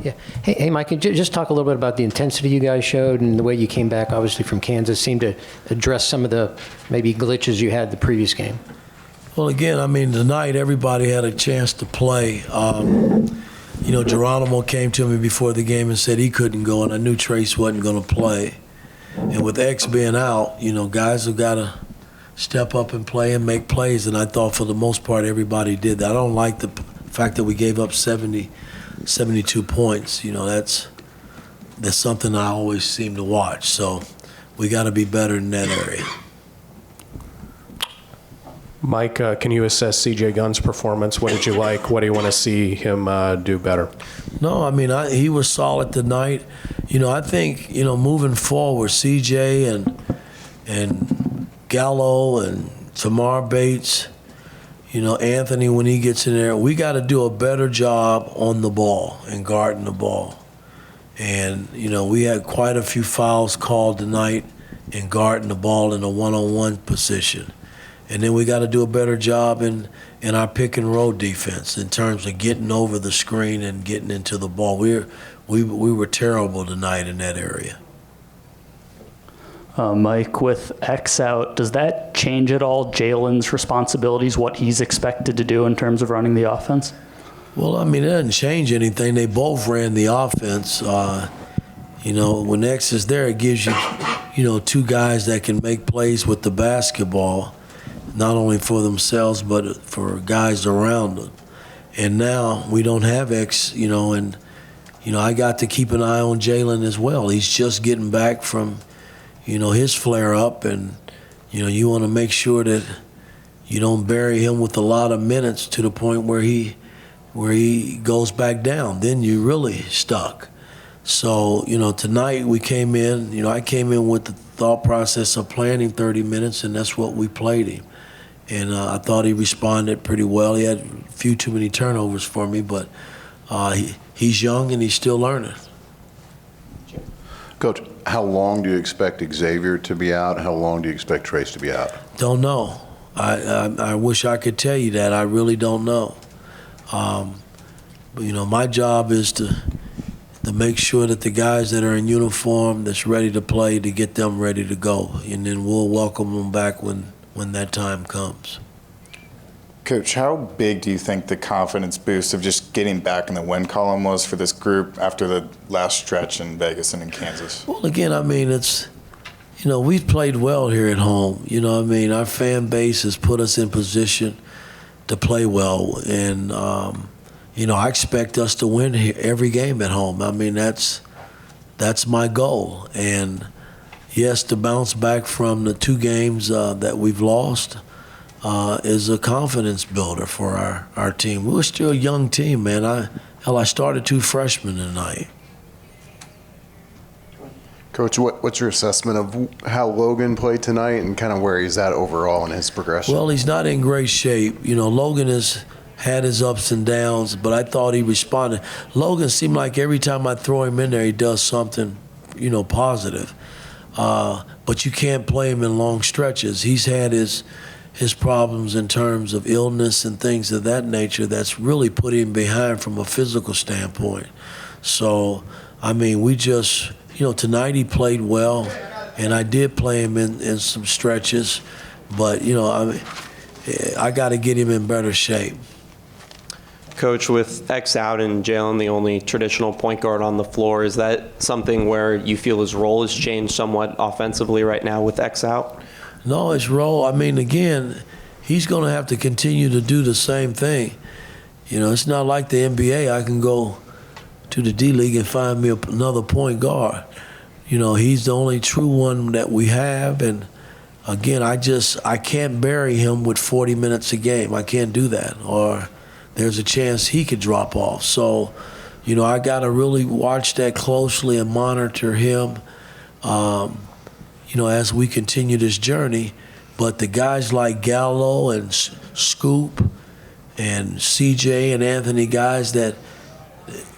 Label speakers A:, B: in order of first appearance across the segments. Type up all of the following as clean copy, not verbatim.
A: Yeah. Hey, Mike, just talk a little bit about the intensity you guys showed and the way you came back, obviously, from Kansas, seemed to address some of the maybe glitches you had the previous game.
B: Well, again, I mean, tonight everybody had a chance to play. Geronimo came to me before the game and said he couldn't go, and I knew Trace wasn't going to play. And with X being out, guys have got to step up and play and make plays, and I thought for the most part everybody did that. I don't like the fact that we gave up 72 points. That's something I always seem to watch. So we got to be better in that area.
C: Mike, can you assess C.J. Gunn's performance? What did you like? What do you want to see him do better?
B: No, I mean, he was solid tonight. I think, moving forward, C.J. and Gallo and Tamar Bates, Anthony, when he gets in there, we got to do a better job on the ball and guarding the ball. And, we had quite a few fouls called tonight in guarding the ball in a one-on-one position. And then we got to do a better job in our pick and roll defense in terms of getting over the screen and getting into the ball. We were terrible tonight in that area.
D: Mike, with X out, does that change at all Jalen's responsibilities, what he's expected to do in terms of running the offense?
B: Well, I mean, it doesn't change anything. They both ran the offense. When X is there, it gives you, two guys that can make plays with the basketball, not only for themselves but for guys around them. And now we don't have X, and I got to keep an eye on Jalen as well. He's just getting back from, his flare up, and you want to make sure that you don't bury him with a lot of minutes to the point where he goes back down. Then you're really stuck. So, tonight we came in, I came in with the thought process of playing him 30 minutes, and that's what we played him. And I thought he responded pretty well. He had a few too many turnovers for me, but he's young and he's still learning.
E: Coach, how long do you expect Xavier to be out? How long do you expect Trace to be out?
B: Don't know. I wish I could tell you that. I really don't know. But, my job is to make sure that the guys that are in uniform that's ready to play, to get them ready to go. And then we'll welcome them back when that time comes.
F: Coach, how big do you think the confidence boost of just getting back in the win column was for this group after the last stretch in Vegas and in Kansas?
B: Well, again, I mean, it's, we've played well here at home. Our fan base has put us in position to play well. And, I expect us to win every game at home. I mean, that's my goal. And, yes, to bounce back from the 2 games that we've lost is a confidence builder for our team. We're still a young team, man. I started 2 freshmen tonight.
E: Coach, what's your assessment of how Logan played tonight and kind of where he's at overall in his progression?
B: Well, he's not in great shape. Logan has had his ups and downs, but I thought he responded. Logan seemed like every time I throw him in there, he does something, positive. But you can't play him in long stretches. He's had his problems in terms of illness and things of that nature that's really put him behind from a physical standpoint. So, I mean, we just, tonight he played well, and I did play him in some stretches, but, I got to get him in better shape.
G: Coach, with X out and Jalen the only traditional point guard on the floor, is that something where you feel his role has changed somewhat offensively right now with X out?
B: No, his role, I mean, again, he's going to have to continue to do the same thing. It's not like the NBA. I can go to the D-League and find me another point guard. He's the only true one that we have, and again, I can't bury him with 40 minutes a game. I can't do that, or there's a chance he could drop off. So, I got to really watch that closely and monitor him, as we continue this journey. But the guys like Gallo and Scoop and CJ and Anthony, guys that,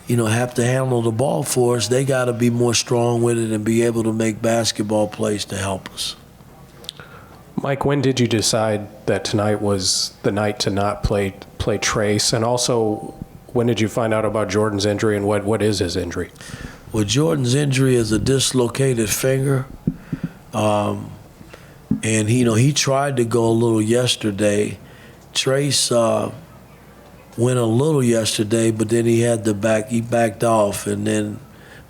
B: have to handle the ball for us, they got to be more strong with it and be able to make basketball plays to help us.
C: Mike, when did you decide that tonight was the night to not play Trace? And also, When did you find out about Jordan's injury, and what is his injury?
B: Well, Jordan's injury is a dislocated finger. And he tried to go a little yesterday. Trace went a little yesterday, but then he backed off, and then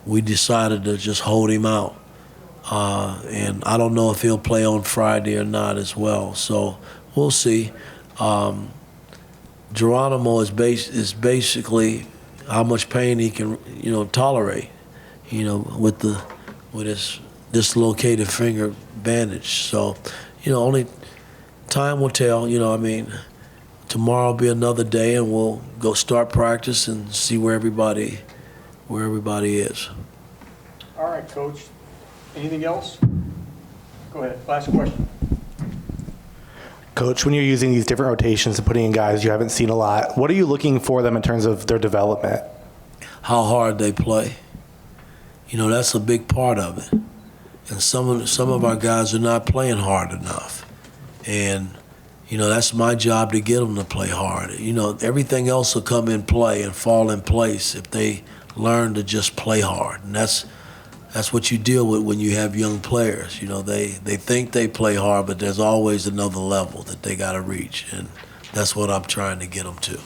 B: we decided to just hold him out. And I don't know if he'll play on Friday or not as well. So we'll see. Geronimo is basically how much pain he can, tolerate, with his dislocated finger bandage. So, only time will tell. Tomorrow will be another day, and we'll go start practice and see where everybody is.
H: All right, Coach. Anything else? Go ahead. Last question.
I: Coach, when you're using these different rotations and putting in guys you haven't seen a lot, what are you looking for them in terms of their development?
B: How hard they play. That's a big part of it. And some of our guys are not playing hard enough. And, that's my job to get them to play hard. Everything else will come in play and fall in place if they learn to just play hard. And that's what you deal with when you have young players. They think they play hard, but there's always another level that they got to reach. And that's what I'm trying to get them to.